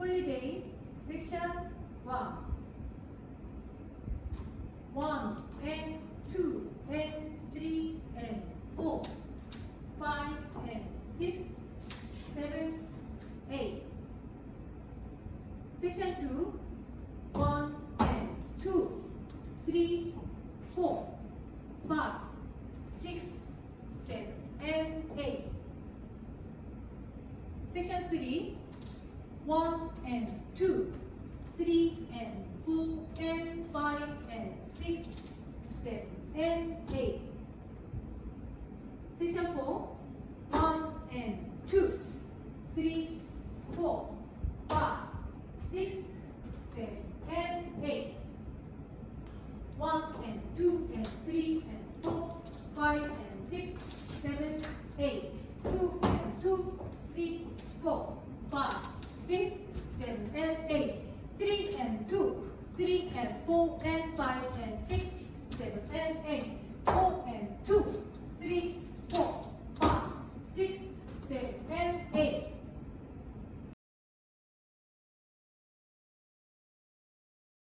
Holiday section 1. 1 and 2 and 3 and 4, 5 and 6, 7, 8. Section 2. 1 and 2, 3, 4, 5, 6, 7, and 8. Section 3. 1 and 2, 3 and 4 and 5 and 6, 7 and 8. Section 4. 1 and 2, 3, 4, 5, 6, 7 and 8. 1 and 2 and 3 and 4, 5 and 6, 7, 8. 2 and 2, 3, 4, 5, 6, 7 and 8. 3 and 2, 3 and 4 and 5 and 6, 7 and 8.